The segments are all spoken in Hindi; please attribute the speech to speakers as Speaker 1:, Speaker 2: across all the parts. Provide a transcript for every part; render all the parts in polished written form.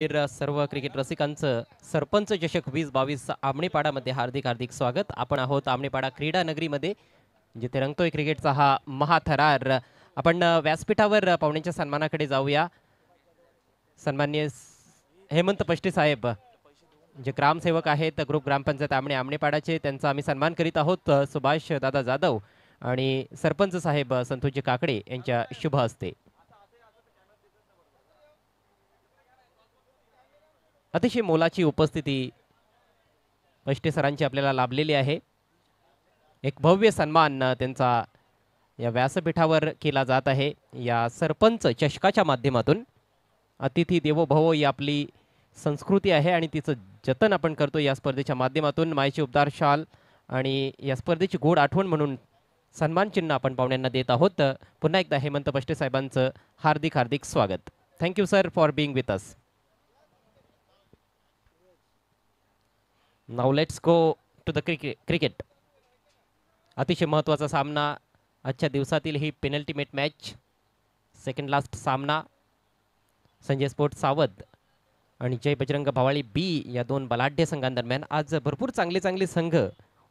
Speaker 1: सर्व क्रिकेट रसिकांचं सरपंच चषक 2022 आमणेपाडामध्ये हार्दिक हार्दिक स्वागत। आपण आहोत आमणेपाडा क्रीडा नगरीमध्ये, जिथे रंगतोय क्रिकेटचा हा महाथरार। आपण व्यासपीठावर पाहुण्यांच्या सन्मानाकडे जाऊया। सन्माननीय हेमंत पष्टे साहेब, जे ग्रामसेवक आहेत ग्रुप ग्रामपंचायत आमणेपाडाचे, त्यांचा आम्ही सन्मान करीत आहोत सुभाष दादा जाधव आणि सरपंच साहेब संतोषजी काकडे यांच्या शुभ हस्ते। अतिशय मोलाची उपस्थिती पष्टे सरांची आपल्याला लाभलेली आहे। एक भव्य सन्मान त्यांचा या व्यासपीठावर केला जात आहे। या सरपंच चषकाच्या माध्यमातून अतिथी देवो भव ही आपली संस्कृती आहे आणि तिचं जतन आपण करतो। या स्पर्धेच्या माध्यमातून मायेची उबदार शाल आणि या स्पर्धेची गोड आठवण म्हणून सन्मान चिन्ह आपण पाहुण्यांना देत आहोत। पुन्हा एकदा हेमंत पष्टे साहेबांचं हार्दिक हार्दिक स्वागत। Thank you sir for being with us. Now let's go to the cricket. अतिशय महत्त्वाचा सामना आजच्या दिवसातील ही पेनल्टीमेट मॅच, सेकंड लास्ट सामना। संजय स्पोर्ट सावध आणि जय बजरंग भावाळी बी या दोन बलाढ्य संघांदरम्यान आज भरपूर चांगले संघ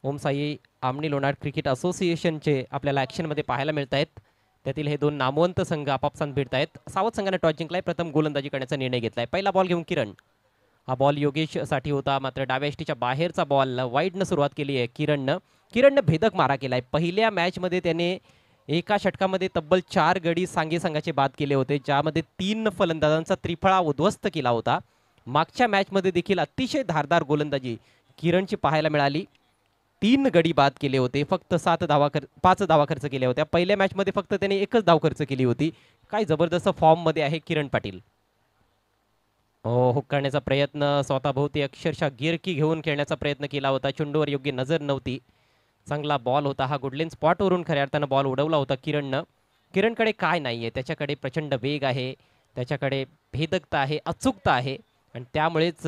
Speaker 1: ओम साई आमणी लोणार क्रिकेट असोसिएशनचे आपल्याला ॲक्शनमध्ये पाहायला मिळत आहेत। त्यातील हे दोन नामवंत संघ आपापसात भिडत आहेत। सावध संघाने टॉस जिंकलाय, प्रथम गोलंदाजी करण्याचा निर्णय घेतलाय। पहिला बॉल घेऊन किरण, हा बॉल योगेश साठी होता, मात्र डाव्या यष्टीच्या बाहेरचा बॉल वाईडनं सुरुवात केली आहे किरणनं भेदक मारा केलाय। पहिल्या मॅचमध्ये त्याने एका षटकामध्ये तब्बल 4 गडी सांगी संघाचे बाद केले होते, ज्यामध्ये 3 फलंदाजांचा त्रिफळा उद्ध्वस्त केला होता। मागच्या मॅचमध्ये देखील अतिशय धारदार गोलंदाजी किरणची पाहायला मिळाली। 3 गडी बाद केले होते, फक्त 5 धावा खर्च केल्या होत्या। पहिल्या मॅचमध्ये फक्त त्याने 1च धाव खर्च केली होती। काय जबरदस्त फॉर्म मध्ये आहे किरण पाटील। हुक करण्याचा प्रयत्न, स्वतःभोवती अक्षरशः गिरकी घेऊन खेळण्याचा प्रयत्न केला होता। चेंडूवर योग्य नजर नव्हती, चांगला बॉल होता हा। गुडलेन स्पॉटवरून खऱ्या अर्थानं बॉल उडवला होता किरणनं। किरणकडे काय नाहीये, त्याच्याकडे प्रचंड वेग आहे, त्याच्याकडे भेदकता आहे, अचूकता आहे आणि त्यामुळेच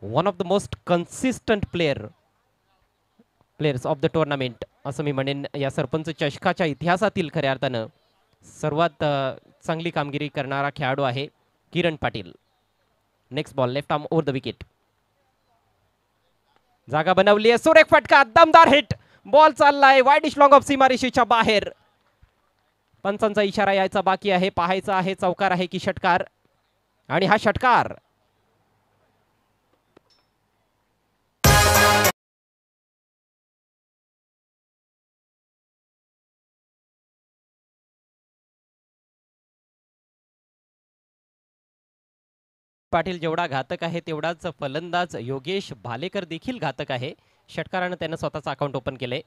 Speaker 1: one of the most consistent players of the tournament असं मी म्हणेन। या सरपंच चषकाच्या इतिहासातील खऱ्या अर्थानं सर्वात चांगली कामगिरी करणारा खेळाडू आहे Kiran Patil. Next ball left arm over the wicket, जागा बनवली आहे, सुरेख फटका, दमदार हिट, बॉल चाललाय वाईडिश लॉंग ऑफ सीमारेषेच्या बाहेर। पंचांचा इशारा यायचा बाकी आहे, पाहायचा आहे चौकार आहे की षटकार, आणि हा षटकार। पाटील जेवढा घातक आहे तेवढाच फलंदाज योगेश भालेकर देखील घातक आहे। षटकारानं त्यानं स्वतःचं अकाउंट ओपन केले।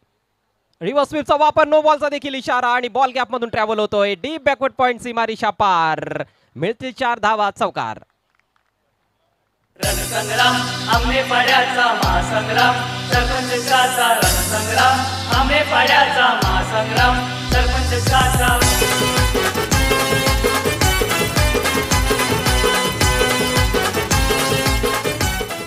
Speaker 1: रिव्हर्स स्वीपचा वापर, नो बॉलचा देखील इशारा आणि बॉल गॅप मधून ट्रॅव्हल होतोय डीप बॅकवर्ड पॉइंट, सीमारेषा पार, मिळतील 4 धावा, चौकार।
Speaker 2: रणसंग्राम आमणेपाड्याचा महासंग्राम, सरपंचाचा रणसंग्राम आमणेपाड्याचा महासंग्राम, सरपंचाचा।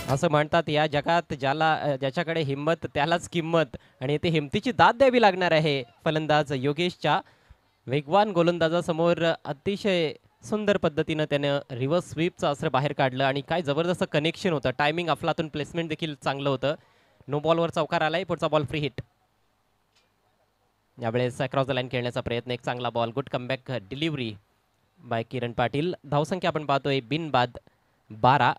Speaker 1: असं म्हणतात या जगात ज्याच्याकडे हिम्मत त्यालाच किंमत, आणि इथे हिमतीची दाद द्यावी लागणार आहे फलंदाज योगेशच्या। वेगवान गोलंदाजासमोर अतिशय सुंदर पद्धतीनं त्यानं रिव्हर्स स्वीपचं अस्त्र बाहेर काढलं आणि काय जबरदस्त कनेक्शन होतं, टायमिंग अफलातून, प्लेसमेंट देखील चांगलं होतं। नो बॉलवर चौकार आलाय, पुढचा बॉल फ्री हिट। यावेळेस अक्रॉस द लाईन खेळण्याचा प्रयत्न, एक चांगला ball, good comeback delivery by Kiran Patil. धावसंख्या आपण पाहतोय बिनबाद 12।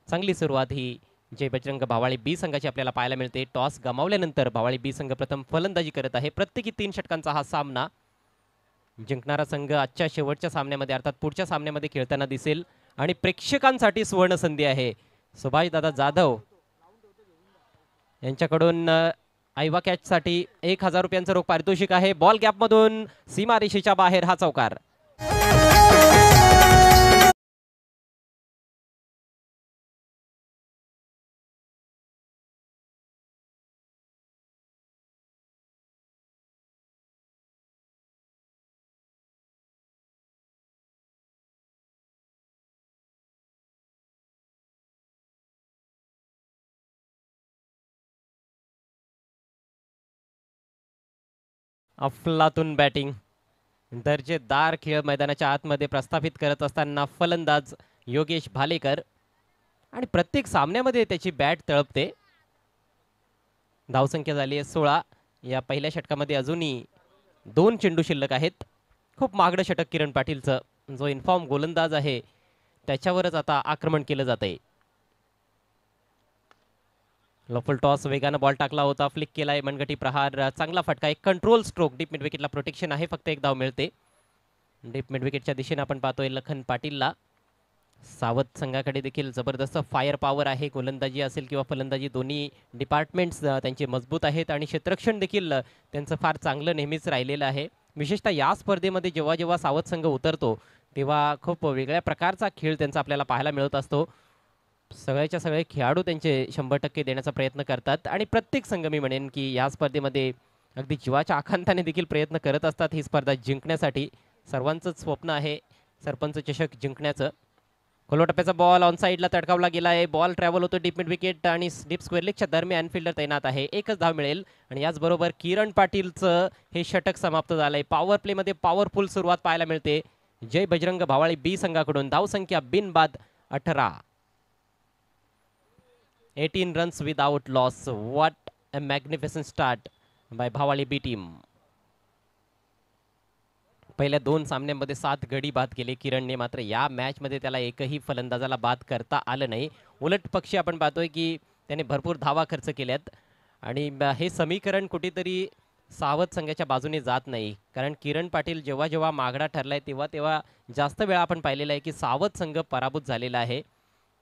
Speaker 1: चांगली सुरुवात ही जय बजरंग भावाळी बी संघाची आपल्याला पाहायला मिळते। टॉस गमावल्यानंतर भावाळी बी संघ प्रथम फलंदाजी करत आहे। प्रत्येकी 3 षटकांचा हा सामना। जिंकणारा संघ आजच्या शेवटच्या सामन्यामध्ये अर्थात पुढच्या सामन्यामध्ये खेळताना दिसेल आणि प्रेक्षकांसाठी सुवर्ण संधी आहे। सुभाष दादा जाधव यांच्याकडून आयवा कॅच साठी 1000 रुपयांचं रोख पारितोषिक आहे। बॉल गॅप मधून सीमारेषेच्या बाहेर, हा चौकार। अफलातून बॅटिंग, दर्जेदार खेळ मैदानाच्या आतमध्ये प्रस्थापित करत असताना फलंदाज योगेश भालेकर आणि प्रत्येक सामन्यामध्ये त्याची बॅट तळपते. धावसंख्या झाली आहे 16. या पहिल्या षटकामध्ये अजूनही 2 चेंडू शिल्लक आहेत. खूप महागडं षटक किरण पाटीलचं. जो इन्फॉर्म गोलंदाज आहे त्याच्यावरच आता आक्रमण केलं जात आहे. लफल टॉस वेगानं बॉल टाकला होता, फ्लिक केलाय, मनगटी प्रहार, चांगला फटका, एक कंट्रोल स्ट्रोक. डीप मिड विकेटला प्रोटेक्शन आहे, फक्त एक धाव मिळते. डीप मिड विकेटच्या दिशेने आपण पाहतोय लखन पाटीलला. सावध संघाकडे देखील जबरदस्त फायर पॉवर आहे. गोलंदाजी असेल किंवा फलंदाजी दोन्ही डिपार्टमेंट्स त्यांचे मजबूत आहेत आणि क्षेत्ररक्षण देखील त्यांचं फार चांगलं नेहमीच राहिलेलं आहे. विशेषतः या स्पर्धेमध्ये जेव्हा जेव्हा सावध संघ उतरतो तेव्हा खूप वेगळ्या प्रकारचा खेळ त्यांचा आपल्याला पाहायला मिळत असतो. सगळ्याच्या सगळे खेळाडू त्यांचे 100% देण्याचा प्रयत्न करतात आणि प्रत्येक संघ मी म्हणेन की या स्पर्धेमध्ये अगदी जीवाच्या आकांताने देखील प्रयत्न करत असतात ही स्पर्धा जिंकण्यासाठी. सर्वांचंच स्वप्न आहे सरपंच चषक जिंकण्याचं. खोलवा टप्प्याचा बॉल ऑन साईडला तडकावला गेला आहे. बॉल ट्रॅव्हल होतो डीप मिड विकेट आणि डीप स्क्वेअर लेगच्या दरम्यान फिल्डर तैनात आहे. एकच धाव मिळेल आणि याचबरोबर किरण पाटीलचं हे षटक समाप्त झालंय. पॉवर प्लेमध्ये पॉवरफुल सुरुवात पाहायला मिळते जय बजरंग भावाळी बी संघाकडून. धावसंख्या बिनबाद 18. 18 runs without loss. What a magnificent start by Bhavali B team. पहिल्या 2 सामन्यांमध्ये 7 गडी बाद केले किरणने, मात्र या मॅचमध्ये त्याला एकही फलंदाजाला बाद करता आलं नाही. उलट पक्षी आपण पाहतोय की त्याने भरपूर धावा खर्च केल्यात आणि हे समीकरण कुठेतरी सावध संघाच्या बाजूने जात नाही. कारण किरण पाटील जेव्हा जेव्हा मागडा ठरलाय तेव्हा तेव्हा जास्त वेळा आपण पाहिलेलं आहे की सावध संघ पराभूत झालेला आहे.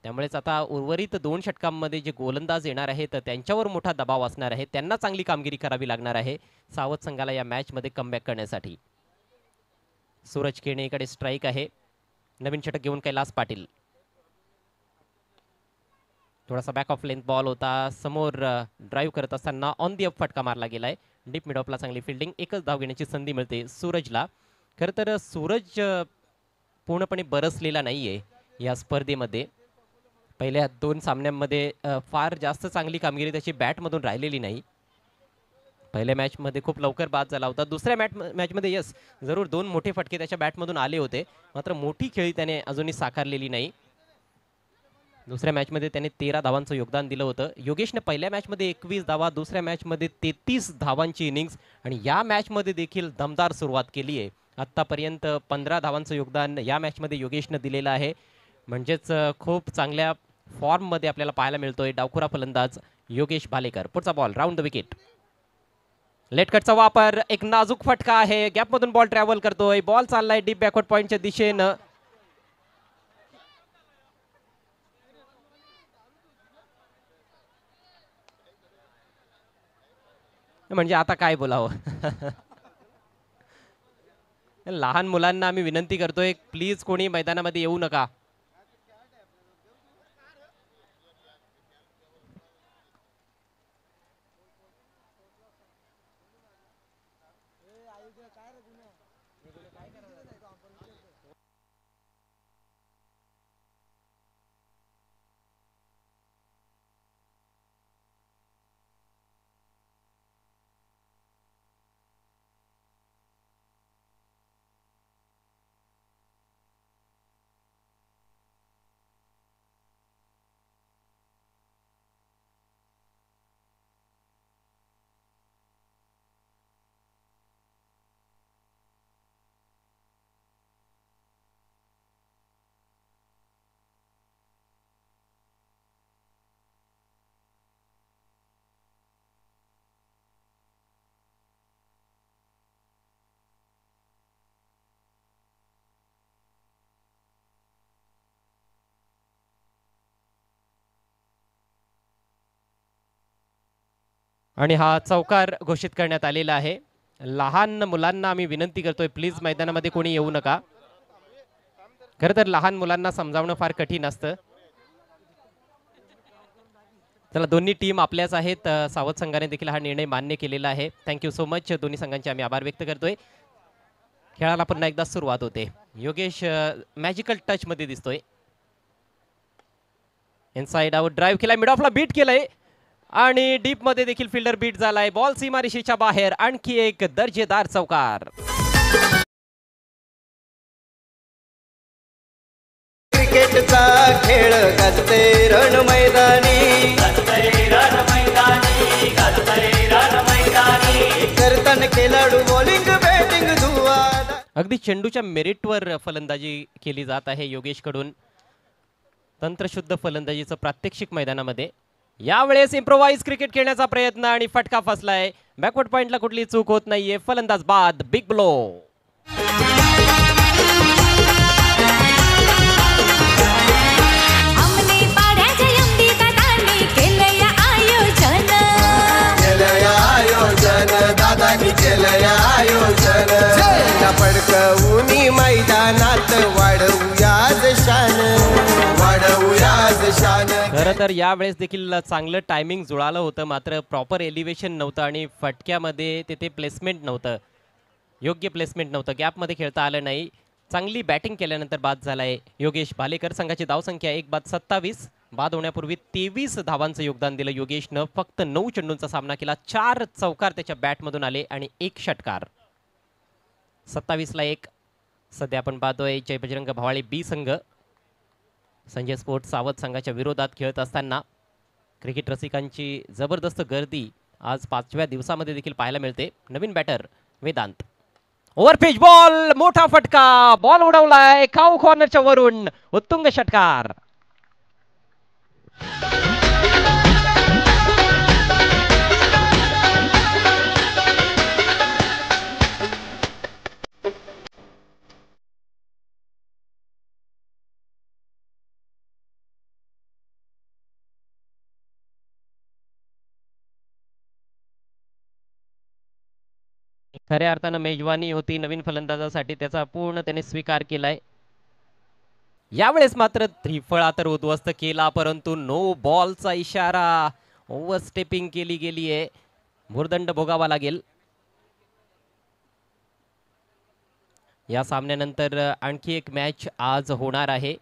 Speaker 1: त्यामुळेच आता उर्वरित 2 षटकांमध्ये जे गोलंदाज येणार आहेत त्यांच्यावर मोठा दबाव असणार आहे. त्यांना चांगली कामगिरी करावी लागणार आहे सावध संघाला या मॅचमध्ये कमबॅक करण्यासाठी. सूरज केणेकडे स्ट्राईक आहे. नवीन षटक घेऊन कैलास पाटील. थोडासा बॅक ऑफ लेंथ बॉल होता, समोर ड्राईव्ह करत असताना ऑन दी अप फटका मारला गेलाय. डीप मिड ऑफला चांगली फिल्डिंग, एकच धाव घेण्याची संधी मिळते सूरजला. खरं तर सूरज पूर्णपणे बरसलेला नाहीये या स्पर्धेमध्ये. पहिल्या 2 सामन्यांमध्ये फार जास्त चांगली कामगिरी त्याची बॅटमधून राहिलेली नाही. पहिल्या मॅचमध्ये खूप लवकर बाद झाला होता. दुसऱ्या मॅचमध्ये यस जरूर 2 मोठे फटके त्याच्या बॅटमधून आले होते, मात्र मोठी खेळी त्याने अजूनही साकारलेली नाही. दुसऱ्या मॅचमध्ये त्याने 13 धावांचं योगदान दिलं होतं. योगेशने पहिल्या मॅचमध्ये 21 धावा, दुसऱ्या मॅचमध्ये 33 धावांची इनिंग्स आणि या मॅचमध्ये देखील दमदार सुरुवात केली आहे. आत्तापर्यंत 15 धावांचं योगदान या मॅचमध्ये योगेशनं दिलेलं आहे. म्हणजेच खूप चांगल्या फॉर्ममध्ये आपल्याला पाहायला मिळतोय डावखुरा फलंदाज योगेश भालेकर. पुढचा ball round the wicket. Late कटचा वापर, एक नाजूक फटका आहे, गॅपमधून बॉल ट्रॅव्हल करतोय. बॉल चाललाय डीप बॅकवर्ड पॉइंटच्या दिशेनं. म्हणजे आता काय बोलावं. लहान मुलांना आम्ही विनंती करतोय प्लीज कोणी मैदानामध्ये येऊ नका. आणि हा चौकार घोषित करण्यात आलेला आहे. लहान मुलांना आम्ही विनंती करतोय प्लीज मैदानामध्ये कोणी येऊ नका. खरं तर लहान मुलांना समजावणं फार कठीण असतं. चला दोन्ही टीम आपल्याच आहेत. सावध संघाने देखील हा निर्णय मान्य केलेला आहे. Thank you so much. दोन्ही संघांचे आम्ही आभार व्यक्त करतोय. खेळाला पुन्हा एकदा सुरुवात होते. योगेश मॅजिकल टच मध्ये दिसतोय. इनसाइड आउट ड्राईव्ह केलाय, मिड ऑफला बीट केलंय आणि डीप मध्ये देखील फिल्डर बीट झालाय. बॉल सीमारेषेच्या बाहेर. आणखी एक दर्जेदार चौकार.
Speaker 3: क्रिकेट क्रिकेटचा खेळ गाजते रण मैदानी,
Speaker 2: गाजतंय रण मैदानी, गाजतंय रण मैदानी.
Speaker 3: करताना खेळाडू बॉलिंग बॅटिंग धुवा.
Speaker 1: अगदी चेंडूच्या मेरिटवर फलंदाजी केली जात आहे योगेशकडून. तंत्रशुद्ध फलंदाजीचं प्रात्यक्षिक मैदानामध्ये. यावेळेस इम्प्रोवाइज क्रिकेट खेळण्याचा प्रयत्न आणि फटका फसलाय. बॅकवर्ड पॉइंटला कुठली चूक होत नाहीये. फलंदाज बाद. Big blow.
Speaker 3: दादानी केलंय आयोजन, पडकवूनी मैदानात वाढवूयाज शान, वाढवूयाज शान.
Speaker 1: खरं तर यावेळेस देखील चांगलं टायमिंग जुळालं होतं, मात्र प्रॉपर एलिव्हेशन नव्हतं आणि फटक्यामध्ये तिथे प्लेसमेंट नव्हतं, योग्य प्लेसमेंट नव्हतं. गॅपमध्ये खेळता आलं नाही. चांगली बॅटिंग केल्यानंतर बाद झालाय योगेश भालेकर. संघाची धावसंख्या 1 बाद 27. बाद होण्यापूर्वी 23 धावांचं योगदान दिलं योगेशनं. फक्त 9 चेंडूंचा सामना केला. 4 चौकार त्याच्या बॅटमधून आले आणि 1 षटकार. 27ला 1. सध्या आपण पाहतोय जय बजरंग भवाळी बी संघ संजय स्पोर्ट्स सावध संघाच्या विरोधात खेळत असताना क्रिकेट रसिकांची जबरदस्त गर्दी आज 5व्या दिवसामध्ये देखील पाहायला मिळते. नवीन बॅटर वेदांत. Overpitch ball. मोठा फटका. बॉल उडवलाय खाऊ कॉर्नरच्या वरून. उत्तुंग षटकार. खऱ्या अर्थानं मेजवानी होती नवीन फलंदाजासाठी. त्याचा पूर्ण त्याने स्वीकार केलाय. यावेळेस मात्र त्रिफळा तर उद्ध्वस्त केला, परंतु नो बॉलचा इशारा. ओव्हरस्टेपिंग केली गेली आहे. भुर्दंड भोगावा लागेल. या सामन्यानंतर आणखी एक मॅच आज होणार आहे.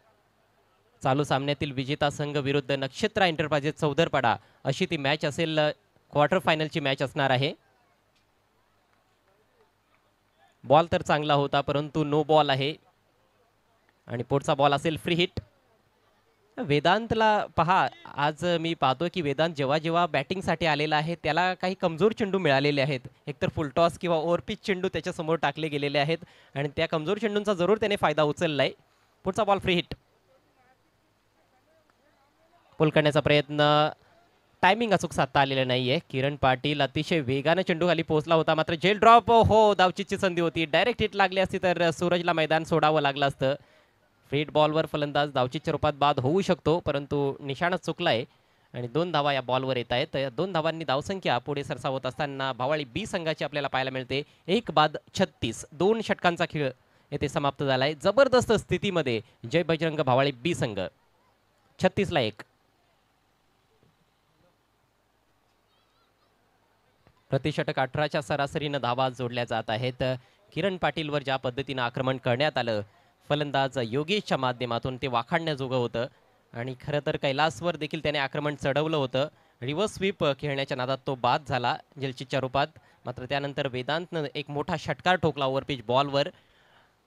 Speaker 1: चालू सामन्यातील विजेता संघ विरुद्ध नक्षत्रा एंटरप्राइजेस चौदरपाडा अशी ती मॅच असेल. क्वार्टर फायनलची मॅच असणार आहे. बॉल तर चांगला होता, परंतु नो बॉल आहे आणि पुढचा बॉल असेल फ्री हिट. वेदांतला पहा, आज मी पाहतोय की वेदांत जेव्हा जेव्हा बॅटिंगसाठी आलेला आहे त्याला काही कमजोर चेंडू मिळालेले आहेत. एकतर फुलटॉस किंवा ओव्हरपिच चेंडू त्याच्यासमोर टाकले गेलेले आहेत आणि त्या कमजोर चेंडूंचा जरूर त्याने फायदा उचललाय. पुढचा बॉल फ्री हिट. पुल करण्याचा प्रयत्न. टायमिंग अचूक साधता आलेलं नाहीये. किरण पाटील अतिशय वेगाने चेंडू खाली पोहोचला होता, मात्र जेल ड्रॉप. हो, धावचीची संधी होती. डायरेक्ट हिट लागली असती तर सूरजला मैदान सोडावं लागलं असतं. फ्रीड बॉलवर फलंदाज धावचीच्या रूपात बाद होऊ शकतो, परंतु निशाणच चुकलाय आणि 2 धावा या बॉलवर येत आहेत. 2 धावांनी धावसंख्या पुढे सरसावत असताना भावाळी बी संघाची आपल्याला पाहायला मिळते. 1 बाद 36. 2 षटकांचा खेळ येथे समाप्त झालाय. जबरदस्त स्थितीमध्ये जय बजरंग भावाळी बी संघ. 36ला 1. प्रतिषटक 18च्या सरासरीनं धावा जोडल्या जात आहेत. किरण पाटीलवर ज्या पद्धतीनं आक्रमण करण्यात आलं फलंदाज योगेशच्या माध्यमातून ते वाखाणण्याजोगं होतं आणि खरं तर कैलासवर देखील त्याने आक्रमण चढवलं होतं. रिव्हर्स स्वीप खेळण्याच्या नादात तो बाद झाला जलचितच्या रूपात. मात्र त्यानंतर वेदांतनं एक मोठा षटकार ठोकला ओव्हरपिच बॉलवर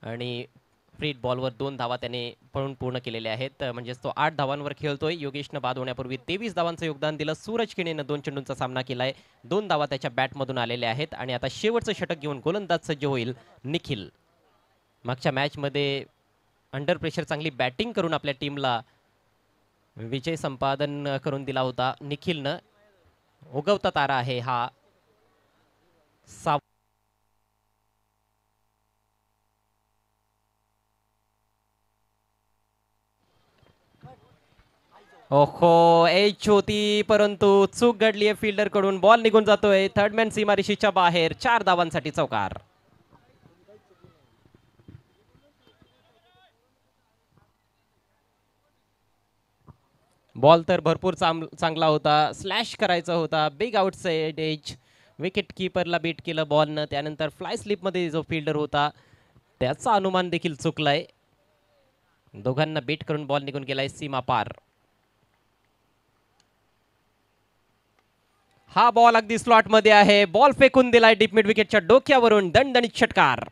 Speaker 1: आणि फ्रीड बॉलवर 2 धावा त्याने पळून पूर्ण केलेल्या आहेत. म्हणजेच तो 8 धावांवर खेळतोय. योगेशनं बाद होण्यापूर्वी 23 धावांचं योगदान दिलं. सूरज किणेनं 2 चेंडूंचा सामना केलाय. 2 धावा त्याच्या बॅटमधून आलेल्या आहेत आणि आता शेवटचं षटक घेऊन गोलंदाज सज्ज होईल निखिल. मागच्या मॅचमध्ये अंडर प्रेशर चांगली बॅटिंग करून आपल्या टीमला विजय संपादन करून दिला होता निखिलनं. उगवता तारा आहे हा. ओहो, एच होती परंतु चूक घडली आहे फिल्डर कडून. बॉल निघून जातोय. थर्डमॅन सीमारेषेच्या बाहेर. 4 धावांसाठी चौकार. बॉल तर भरपूर चांगला होता. स्लॅश करायचा होता. Big outside edge. विकेट कीपरला बीट केलं बॉलनं. त्यानंतर फ्लाय स्लिपमध्ये जो फिल्डर होता त्याचा अनुमान देखील चुकलाय. दोघांना बीट करून बॉल निघून गेलाय सीमा पार. हा बॉल अगदी स्लॉट मध्ये आहे. बॉल फेकून दिलाय डीप मिड विकेटच्या डोक्यावरून. दणदणीत षटकार.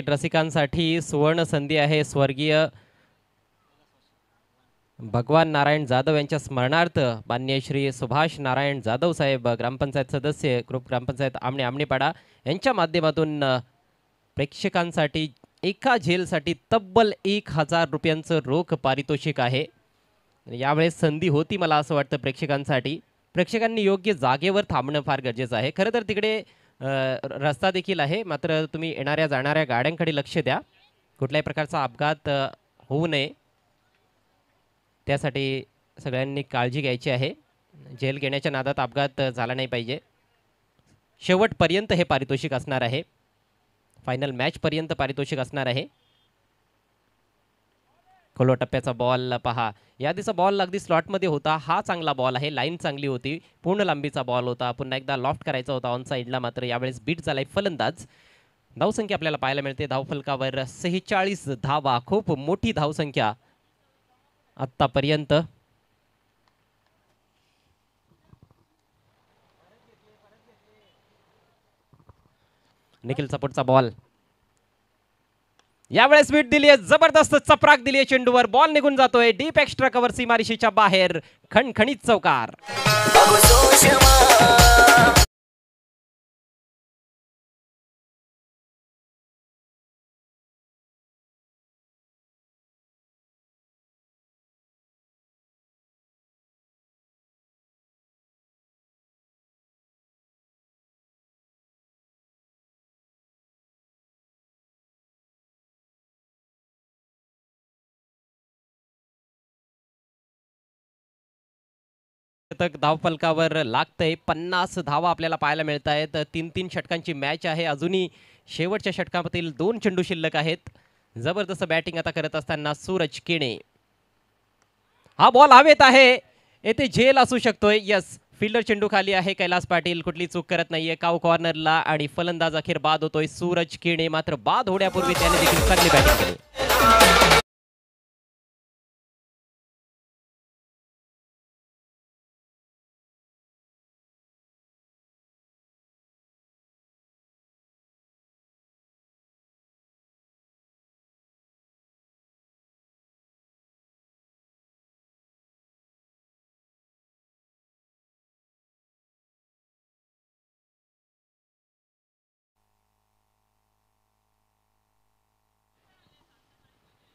Speaker 1: रसिकांसाठी सुवर्ण संधी आहे. स्वर्गीय भगवान नारायण जाधव यांच्या स्मरणार्थ माननीय श्री सुभाष नारायण जाधव साहेब ग्रामपंचायत सदस्य ग्रुप ग्रामपंचायत आमणेपाडा यांच्या माध्यमातून प्रेक्षकांसाठी एका झेलसाठी तब्बल 1000 रुपयांचं रोख पारितोषिक आहे. यावेळेस संधी होती मला असं वाटतं प्रेक्षकांसाठी. प्रेक्षकांनी योग्य जागेवर थांबणं फार गरजेचं आहे. खरं तर तिकडे रस्ता देखील आहे, मात्र तुम्ही येणाऱ्या जाणाऱ्या गाड्यांकडे लक्ष द्या. कुठल्याही प्रकारचा अपघात होऊ नये त्यासाठी सगळ्यांनी काळजी घ्यायची आहे. जेल घेण्याच्या नादात अपघात झाला नाही पाहिजे. शेवटपर्यंत हे पारितोषिक असणार आहे. फायनल मॅचपर्यंत पारितोषिक असणार आहे. खोलो टप्प्याचा बॉल पहा. यादीचा बॉल अगदी स्लॉटमध्ये होता. हा चांगला बॉल आहे. लाईन चांगली होती. पूर्ण लांबीचा बॉल होता. पुन्हा एकदा लॉफ्ट करायचा होता ऑन साईडला, मात्र यावेळेस बीट झालाय फलंदाज. धावसंख्या आपल्याला पाहायला मिळते धावफलकावर 46 धावा. खूप मोठी धावसंख्या आत्तापर्यंत. निखिलचा पुढचा बॉल. यावेळेस बीट दिली आहे. जबरदस्त चपराक दिली आहे चेंडूवर. बॉल निघून जातोय डीप एक्स्ट्रा कव्हर सीमारेषेच्या बाहेर. खणखणीत चौकार. धावफलकावर लागतंय. 50 धावा आपल्याला पाहायला मिळत आहेत. 3-3 षटकांची मॅच आहे. अजूनही शेवटच्या षटकामधील 2 चेंडू शिल्लक आहेत. जबरदस्त बॅटिंग आता करत असताना सूरज केणे. हा बॉल हवेत आहे. येथे झेल असू शकतोय. यस, फिल्डर चेंडू खाली आहे. कैलास पाटील कुठली चूक करत नाहीये. काव कॉर्नरला आणि फलंदाज अखेर बाद होतोय सूरज केणे. मात्र बाद होण्यापूर्वी त्याने देखील चांगली बॅटिंग केली.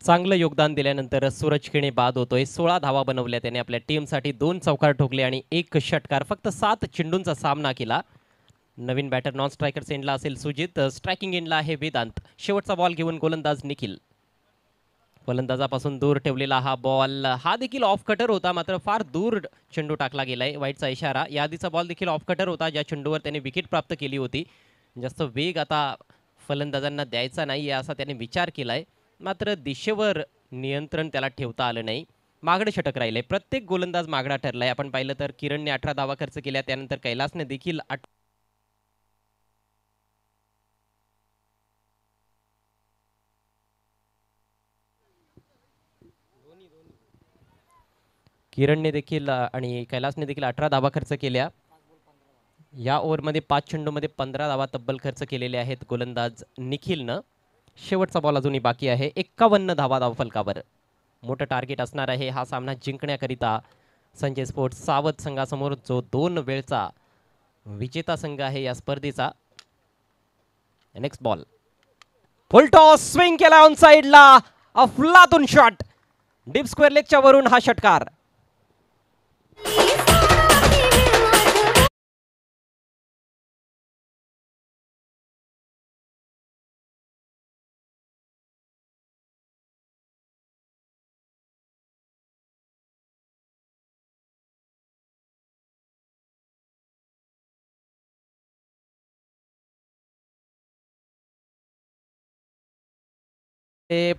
Speaker 1: चांगलं योगदान दिल्यानंतर सूरज केणे बाद होतोय. 16 धावा बनवल्या त्याने आपल्या टीमसाठी. 2 चौकार ठोकले आणि 1 षटकार. फक्त 7 चेंडूंचा सामना केला. नवीन बॅटर नॉन स्ट्रायकर एंडला असेल सुजित. स्ट्रायकिंग एंडला आहे वेदांत. शेवटचा बॉल घेऊन गोलंदाज निखिल. फलंदाजापासून दूर ठेवलेला हा बॉल. हा देखील ऑफ कटर होता, मात्र फार दूर चेंडू टाकला गेलाय. वाईटचा इशारा. यादीचा बॉल देखील ऑफ कटर होता, ज्या चेंडूवर त्याने विकेट प्राप्त केली होती. जास्त वेग आता फलंदाजांना द्यायचा नाही असा त्याने विचार केलाय, मात्र दिशेवर नियंत्रण त्याला ठेवता आलं नाही. मागडे षटक राहिले. प्रत्येक गोलंदाज मागडा ठरलाय. आपण पाहिलं तर किरणने 18 धावा खर्च केल्या. त्यानंतर कैलासने देखील किरणने देखील आणि कैलासने देखील 18 धावा खर्च केल्या. या ओव्हरमध्ये 5 चेंडूमध्ये 15 धावा तब्बल खर्च केलेले आहेत गोलंदाज निखिलनं. शेवटचा बॉल अजूनही बाकी आहे. 51 धावा धावफलकावर. मोठं टार्गेट असणार आहे हा सामना जिंकण्याकरिता संजय स्पोर्ट्स सावध संघासमोर, जो 2 वेळचा विजेता संघ आहे या स्पर्धेचा. Next ball. Full toss. Swing केला ऑन साइडला. अफलातून शॉट. डीप स्क्वेअर लेगच्या वरून हा षटकार.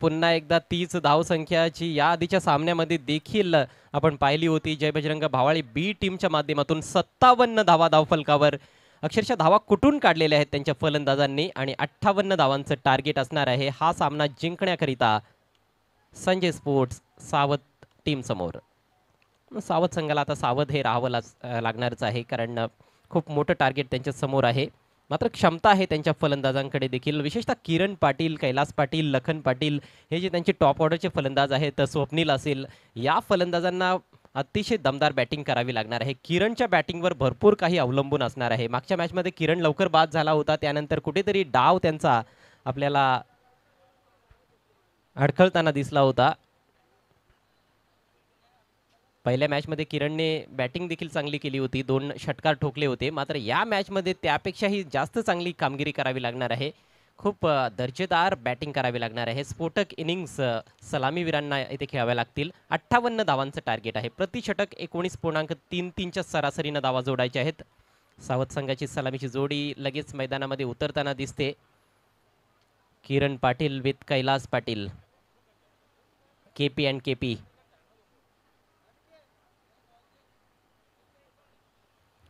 Speaker 1: पुन्हा एकदा 30 धावसंख्याची या आधीच्या सामन्यामध्ये देखील आपण पाहिली होती. जय बजरंग भावाळी बी टीमच्या माध्यमातून 57 धावा धावफलकावर. अक्षरशः धावा कुठून काढलेल्या आहेत त्यांच्या फलंदाजांनी आणि 58 धावांचं टार्गेट असणार आहे हा सामना जिंकण्याकरिता संजय स्पोर्ट्स सावध टीम समोर. सावध संघाला आता सावध हे राहावं लागणारच आहे, कारण खूप मोठं टार्गेट त्यांच्या समोर आहे. मात्र क्षमता आहे त्यांच्या फलंदाजांकडे देखील, विशेषतः किरण पाटील, कैलास पाटील, लखन पाटील हे जे त्यांचे टॉप ऑर्डरचे फलंदाज आहेत, स्वप्नील असेल, या फलंदाजांना अतिशय दमदार बॅटिंग करावी लागणार आहे. किरणच्या बॅटिंगवर भरपूर काही अवलंबून असणार आहे. मागच्या मॅचमध्ये किरण लवकर बाद झाला होता, त्यानंतर कुठेतरी डाव त्यांचा आपल्याला अडखळताना दिसला होता. पहिल्या मॅचमध्ये किरणने बॅटिंग देखील चांगली केली होती, 2 षटकार ठोकले होते. मात्र या मॅचमध्ये त्यापेक्षाही जास्त चांगली कामगिरी करावी लागणार आहे. खूप दर्जेदार बॅटिंग करावी लागणार आहे. स्फोटक इनिंग्स सलामीवीरांना इथे खेळाव्या लागतील. 58 धावांचं टार्गेट आहे. प्रति षटक 19.33च्या सरासरीनं धावा जोडायच्या आहेत. सावध संघाची सलामीची जोडी लगेच मैदानामध्ये उतरताना दिसते. Kiran Patil with Kailas Patil, KP and KP.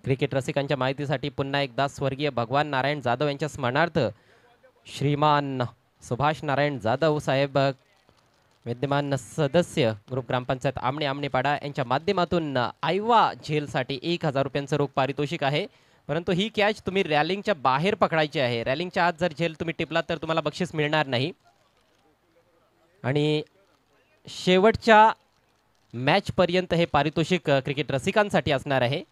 Speaker 1: Cricket रसिकांच्या माहितीसाठी पुन्हा एकदा स्वर्गीय भगवान नारायण जाधव यांच्या स्मरणार्थ श्रीमान सुभाष नारायण जाधव साहेब, विद्यमान सदस्य ग्रुप ग्रामपंचायत आमणेपाडा यांच्या माध्यमातून आयवा झेलसाठी 1000 रुपयांचं रोख पारितोषिक आहे. परंतु ही कॅच तुम्ही रॅलिंगच्या बाहेर पकडायची आहे. रॅलिंगच्या आत जर झेल तुम्ही टिपलात तर तुम्हाला बक्षीस मिळणार नाही. आणि शेवटच्या मॅचपर्यंत हे पारितोषिक क्रिकेट रसिकांसाठी असणार आहे.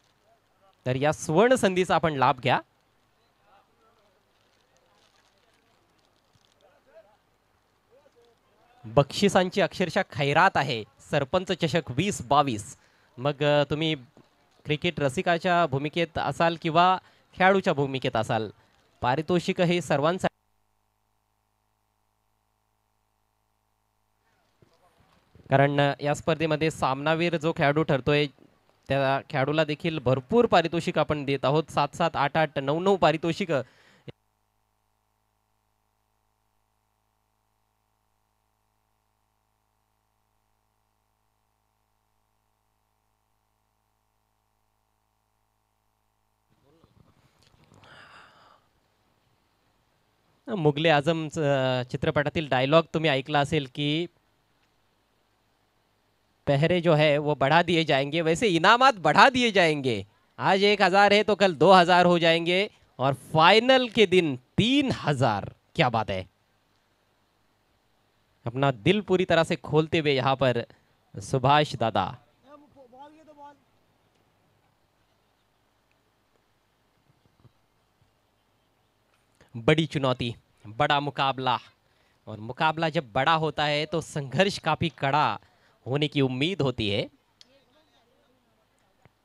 Speaker 1: तर या सुवर्ण संधीचा आपण लाभ घ्या. बक्षिसांची अक्षरशः खैरात आहे. सरपंच चषक 2022. मग तुम्ही क्रिकेट रसिकाच्या भूमिकेत असाल किंवा खेळाडूच्या भूमिकेत असाल, पारितोषिक हे सर्वांसाठी. कारण या स्पर्धेमध्ये सामनावीर जो खेळाडू ठरतोय त्या खेळाडूला देखील भरपूर पारितोषिक आपण देत आहोत. 7-7, 8-8, 9-9 पारितोषिक. मुगले आझम चित्रपटातील डायलॉग तुम्ही ऐकला असेल की पहरे जो है वो बढ़ा दिए जाएंगे, वैसे इनामात बढ़ा दिए जाएंगे. आज 1000 है तो कल 2000 हो जाएंगे और फाइनल के दिन 3000. क्या बात है. अपना दिल पूरी तरह से खोलते हुए यहाँ पर सुभाष दादा. बड़ी चुनौती, बड़ा मुकाबला, और मुकाबला जब बड़ा होता है तो संघर्ष काफी कड़ा होने की उम्मीद होती है.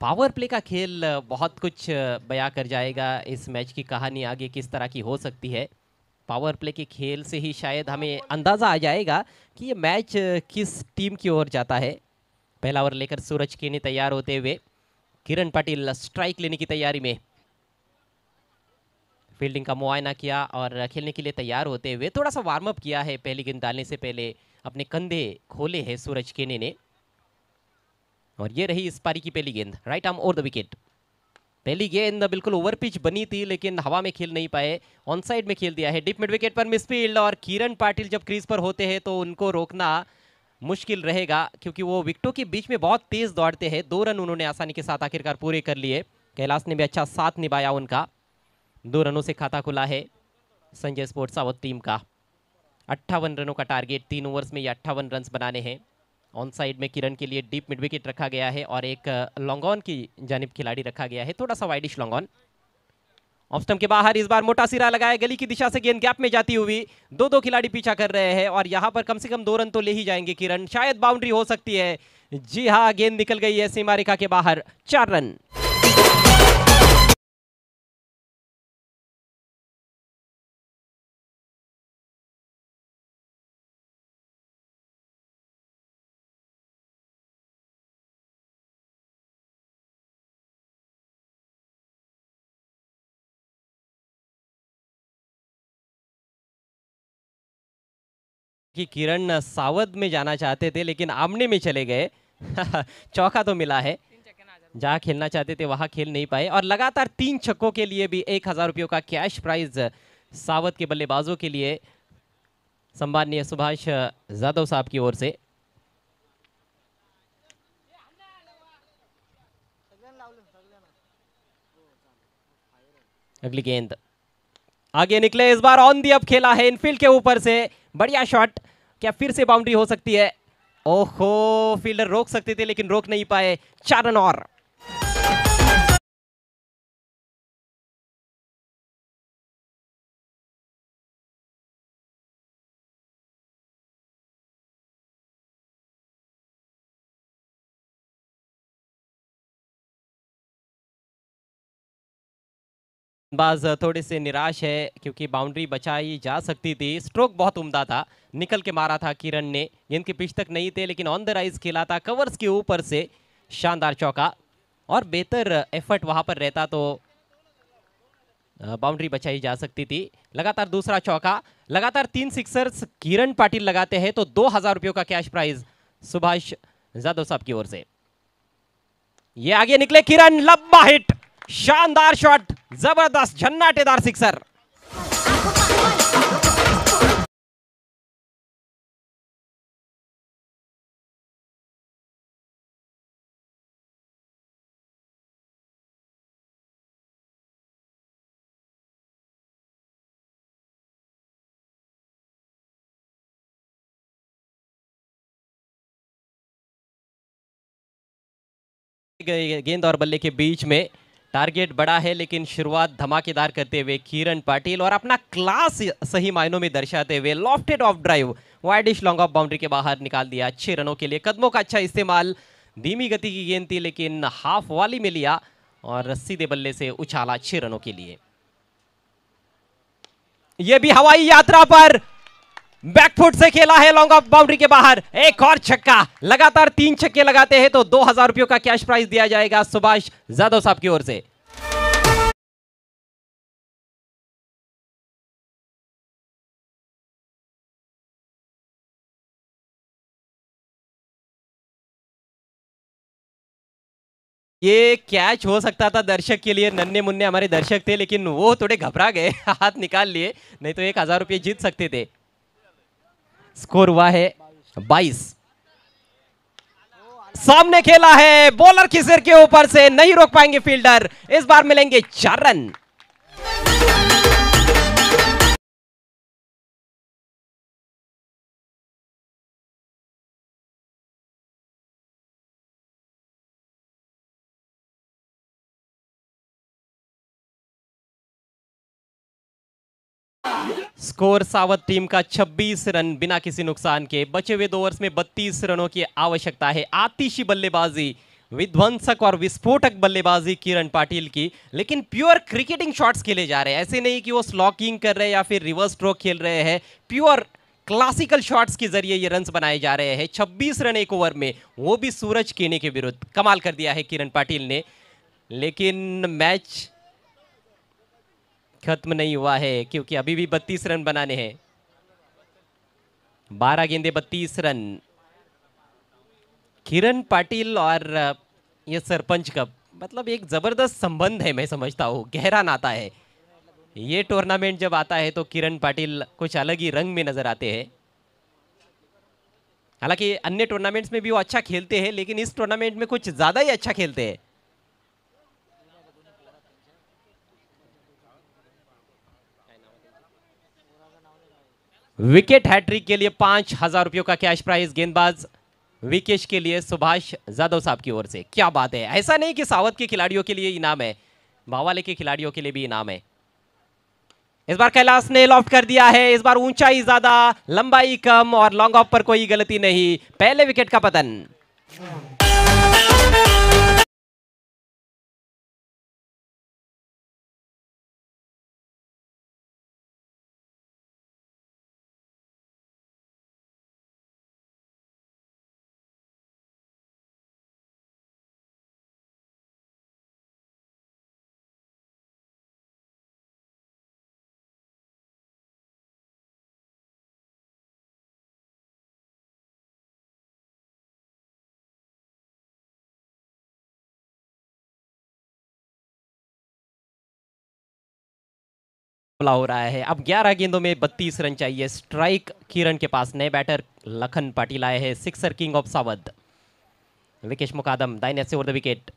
Speaker 1: पावर प्ले का खेल बहुत कुछ बयां कर जाएगा. इस मैच की कहानी आगे किस तरह की हो सकती है. पावर प्ले के खेल से ही शायद हमें अंदाज़ा आ जाएगा कि ये मैच किस टीम की ओर जाता है. पहला ओवर लेकर सूरज केनी तैयार होते हुए, किरण पाटिल स्ट्राइक लेने की तैयारी में. फील्डिंग का मुआयना किया और खेलने के लिए तैयार होते हुए थोड़ा सा वार्म अप किया है. पहली गेंद डालने से पहले अपने कंधे खोले हैं सूरज केनी ने. और ये रही इस पारी की पहली गेंद, right arm over the wicket. पहली गेंद बिल्कुल ओवर पिच बनी थी लेकिन हवा में खेल नहीं पाए, ऑन साइड में खेल दिया है. डीप मिड विकेट पर मिसफील्ड, और किरण पाटिल जब क्रीज पर होते हैं तो उनको रोकना मुश्किल रहेगा क्योंकि वो विकेटों के बीच में बहुत तेज दौड़ते हैं. 2 रन उन्होंने आसानी के साथ आखिरकार पूरे कर लिए. कैलाश ने भी अच्छा साथ निभाया उनका. 2 रनों से खाता खुला है संजय स्पोर्ट्स सावध टीम का. 58 रनों का टारगेट, 3 ओवर्स में ये 58 रन बनाने हैं. ऑन साइड में किरण के लिए डीप मिड विकेट रखा गया है और एक लॉन्ग ऑन की जानिब खिलाड़ी रखा गया है, थोड़ा सा widish long on. Off stump के बाहर इस बार मोटा सिरा लगाया, गली की दिशा से गेंद गैप में जाती हुई. 2-2 खिलाड़ी पीछा कर रहे हैं और यहां पर कम से कम 2 रन तो ले ही जाएंगे किरण. शायद बाउंड्री हो सकती है. जी हाँ, गेंद निकल गई है सीमा रेखा के बाहर. 4 रन. कि किरण सावध में जाना चाहते थे लेकिन आमने में चले गए. चौका तो मिला है, जहां खेलना चाहते थे वहां खेल नहीं पाए. और लगातार 3 छक्कों के लिए भी 1000 रुपयों का कैश प्राइज सावध के बल्लेबाजों के लिए सम्माननीय सुभाष जाधव साहब की ओर से. अगली गेंद आगे निकले, इस बार ऑन दी अप खेला है इनफील्ड के ऊपर से, बढ़िया शॉट, क्या फिर से बाउंड्री हो सकती है? ओहो, फील्डर रोक सकते थे लेकिन रोक नहीं पाए। 4 रन और। बाज थोड़े से निराश है क्योंकि बाउंड्री बचाई जा सकती थी। स्ट्रोक बहुत उम्दा था, निकल के मारा था किरण ने, गेंद के पिच तक नहीं थे लेकिन ऑन द राइज खेला था, कवर्स के ऊपर से शानदार चौका, और बेहतर एफर्ट वहां पर रहता तो बाउंड्री बचाई जा सकती थी। लगातार दूसरा चौका, लगातार 3 सिक्सर्स किरण पाटिल लगाते हैं तो 2000 रुपयों का कैश प्राइज सुभाष जादव साहब की ओर से। ये आगे निकले किरण, लंबा हिट, शानदार शॉट, जबरदस्त झन्नाटेदार सिक्सर। गेंद और बल्ले के बीच में टारगेट बड़ा है लेकिन शुरुआत धमाकेदार करते हुए किरण पाटिल और अपना क्लास सही मायनों में दर्शाते हुए lofted of drive, widish long off boundary के बाहर निकाल दिया 6 रनों के लिए। कदमों का अच्छा इस्तेमाल, धीमी गति की गेंद थी लेकिन हाफ वाली में लिया और सीधे बल्ले से उछाला 6 रनों के लिए। यह भी हवाई यात्रा पर बैकफुट से खेला है लॉन्ग ऑफ बाउंड्री के बाहर, एक और छक्का। लगातार 3 छक्के लगाते हैं तो 2000 रुपयों का कैश प्राइज दिया जाएगा सुभाष जादव साहब की ओर से। ये कैच हो सकता था दर्शक के लिए, नन्हे मुन्ने हमारे दर्शक थे लेकिन वो थोड़े घबरा गए, हाथ निकाल लिए, नहीं तो 1000 रुपये जीत सकते थे। स्कोर हुआ है 22। सामने खेला है, बॉलर की सिर के ऊपर से नहीं रोक पाएंगे फील्डर, इस बार मिलेंगे 4 रन। स्कोर सावध टीम का 26 रन बिना किसी नुकसान के। बचे हुए 2 ओवर्स में 32 रनों की आवश्यकता है। आतिशी बल्लेबाजी, विध्वंसक और विस्फोटक बल्लेबाजी किरण पाटिल की, लेकिन प्योर क्रिकेटिंग शॉट्स खेले जा रहे हैं। ऐसे नहीं कि वो स्लॉकिंग कर रहे हैं या फिर रिवर्स स्ट्रोक खेल रहे हैं, प्योर क्लासिकल शॉट्स के जरिए ये रन्स बनाए जा रहे हैं। 26 रन एक ओवर में, वो भी सूरज केने के विरुद्ध, कमाल कर दिया है किरण पाटिल ने। लेकिन मैच खत्म नहीं हुआ है क्योंकि अभी भी 32 रन बनाने हैं। 12 गेंदे 32 रन। किरण पाटिल और ये सरपंच का मतलब एक जबरदस्त संबंध है, मैं समझता हूँ गहरा नाता है। ये टूर्नामेंट जब आता है तो किरण पाटिल कुछ अलग ही रंग में नजर आते हैं। हालांकि अन्य टूर्नामेंट्स में भी वो अच्छा खेलते हैं लेकिन इस टूर्नामेंट में कुछ ज्यादा ही अच्छा खेलते हैं। विकेट हैट्रिक के लिए 5000 रुपयों का कैश प्राइज गेंदबाज विकेश के लिए सुभाष जादव साहब की ओर से। क्या बात है, ऐसा नहीं कि सावध के खिलाड़ियों के लिए इनाम है, भावाले के खिलाड़ियों के लिए भी इनाम है। इस बार कैलाश ने लॉफ्ट कर दिया है, इस बार ऊंचाई ज्यादा लंबाई कम और लॉन्ग ऑफ पर कोई गलती नहीं, पहले विकेट का पतन। हो रहा है। अब 11 गेंदों में 32 रन चाहिए। स्ट्राइक किरण के पास, नए बैटर लखन पाटिल आए हैं, सिक्सर किंग ऑफ सावध। विकेश मुकादम दाहिने से over the wicket.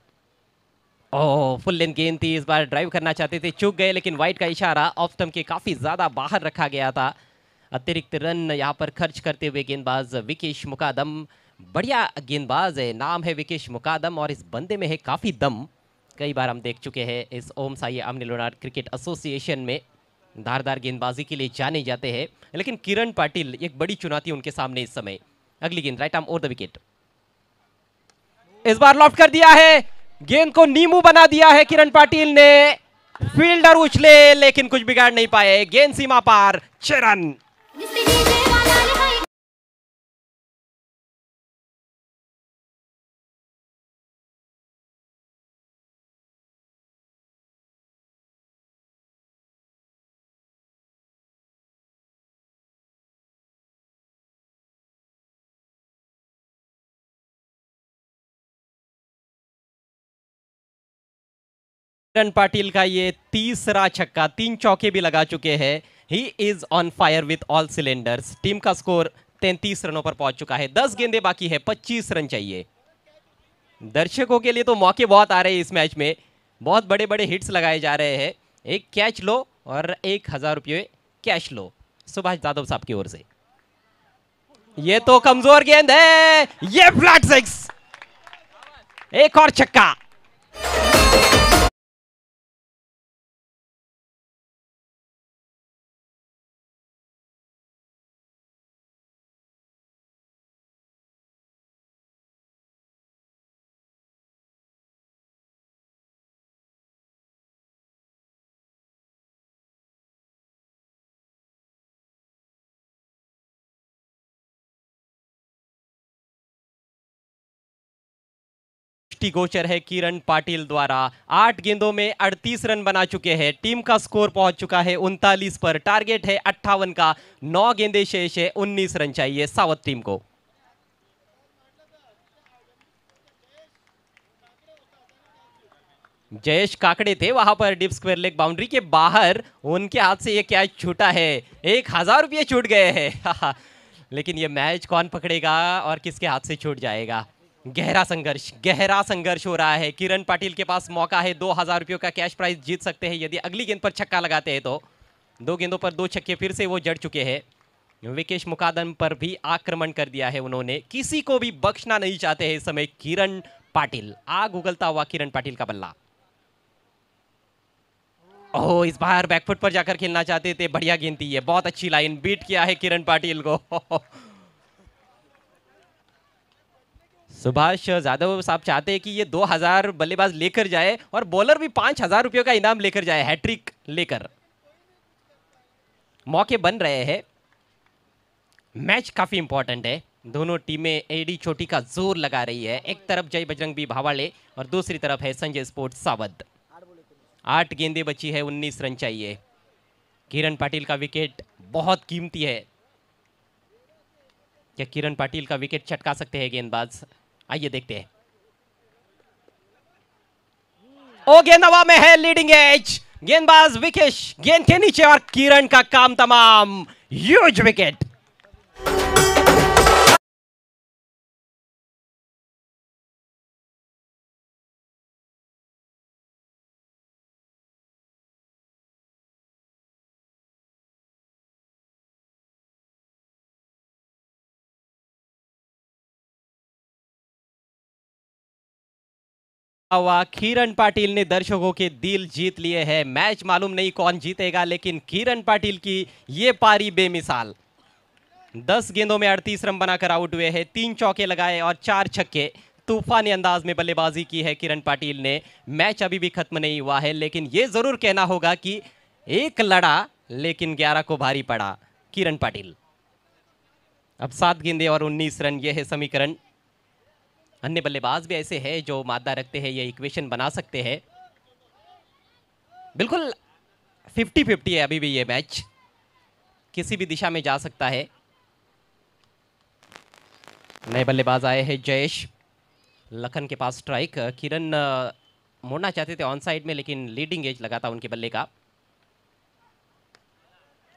Speaker 1: Oh, full length गेंद थी, इस बार ड्राइव करना चाहते थे, चूक गए, लेकिन वाइड का इशारा ऑफ स्टंप के काफी ज्यादा बाहर रखा गया था। अतिरिक्त रन यहाँ पर खर्च करते हुए गेंदबाज विकेश मुकादम, बढ़िया गेंदबाज है, नाम है विकेश मुकादम और इस बंदे में है काफी दम। कई बार हम देख चुके हैं इस ओम साई अमनिलोनार क्रिकेट एसोसिएशन में धारदार गेंदबाजी के लिए जाने जाते हैं, लेकिन किरण पाटिल एक बड़ी चुनौती उनके सामने इस समय। अगली गेंद right arm over the wicket, इस बार लॉफ्ट कर दिया है, गेंद को नींबू बना दिया है किरण पाटिल ने, फील्डर उछले लेकिन कुछ बिगाड़ नहीं पाए, गेंद सीमा पार, 6 रन। किरण पाटिल का ये तीसरा छक्का, 3 चौके भी लगा चुके हैं। He is on fire with all cylinders. Team का स्कोर 33 रनों पर पहुंच चुका है, 10 गेंदें बाकी है, 25 रन चाहिए। दर्शकों के लिए तो मौके बहुत आ रहे हैं इस मैच में, बहुत बड़े बड़े हिट्स लगाए जा रहे हैं। एक कैच लो और 1000 रुपये कैश लो, सुभाष यादव साहब की ओर से। ये तो कमजोर गेंद है, ये फ्लैट 6, एक और छक्का। गोचर है किरण पाटिल द्वारा, 8 गेंदों में 38 रन बना चुके हैं। टीम का स्कोर पहुंच चुका है 39 पर, टारगेट है 58 का, 9 गेंदें शेष है, 19 रन चाहिए सावत टीम को। जयेश काकड़े थे वहां पर डीप स्क्वायर लेग बाउंड्री के बाहर, उनके हाथ से ये कैच छूटा है, 1000 रुपये छूट गए हैं। लेकिन ये मैच कौन पकड़ेगा और किसके हाथ से छूट जाएगा? गहरा संघर्ष हो रहा है। किरण पाटिल के पास मौका है, 2000 रुपयों का कैश प्राइज जीत सकते हैं यदि अगली गेंद पर छक्का लगाते हैं तो। 2 गेंदों पर 2 छक्के फिर से वो जड़ चुके हैं। विकेश मुकादम पर भी आक्रमण कर दिया है उन्होंने, किसी को भी बख्शना नहीं चाहते हैं इस समय किरण पाटिल। आग उगलता हुआ किरण पाटिल का बल्ला। ओह, इस बार बैकफुट पर जाकर खेलना चाहते थे, बढ़िया गेंद थी ये, बहुत अच्छी लाइन, बीट किया है किरण पाटिल को। सुभाष यादव साहब चाहते हैं कि ये 2000 बल्लेबाज लेकर जाए और बॉलर भी 5000 रुपयों का इनाम लेकर जाए, हैट्रिक लेकर। मौके बन रहे हैं, मैच काफी इंपॉर्टेंट है। दोनों टीमें एडी चोटी का जोर लगा रही है। एक तरफ जय बजरंग बी भावाले और दूसरी तरफ है संजय स्पोर्ट्स सावध। 8 गेंदें बची है, 19 रन चाहिए। किरण पाटिल का विकेट बहुत कीमती है, क्या किरण पाटिल का विकेट चटका सकते हैं गेंदबाज? आइए देखते हैं। ओ, गेंद हवा में है, लीडिंग एज, गेंदबाज विकेश गेंद के नीचे और किरण का काम तमाम, ह्यूज विकेट। हुआ किरण पाटिल ने दर्शकों के दिल जीत लिए हैं। मैच मालूम नहीं कौन जीतेगा, लेकिन किरण पाटिल की ये पारी बेमिसाल। 10 गेंदों में 38 रन बनाकर आउट हुए हैं, 3 चौके लगाए और 4 छक्के। तूफानी अंदाज में बल्लेबाजी की है किरण पाटिल ने। मैच अभी भी खत्म नहीं हुआ है, लेकिन ये जरूर कहना होगा कि एक लड़ा लेकिन 11 को भारी पड़ा किरण पाटिल। अब 7 गेंदें और 19 रन, ये है समीकरण। अन्य बल्लेबाज भी ऐसे हैं जो मादा रखते हैं, ये इक्वेशन बना सकते हैं। बिल्कुल 50-50 है अभी भी ये मैच, किसी भी दिशा में जा सकता है। नए बल्लेबाज आए हैं जयेश, लखन के पास स्ट्राइक। किरण मोड़ना चाहते थे ऑन साइड में, लेकिन लीडिंग एज लगा था उनके बल्ले का।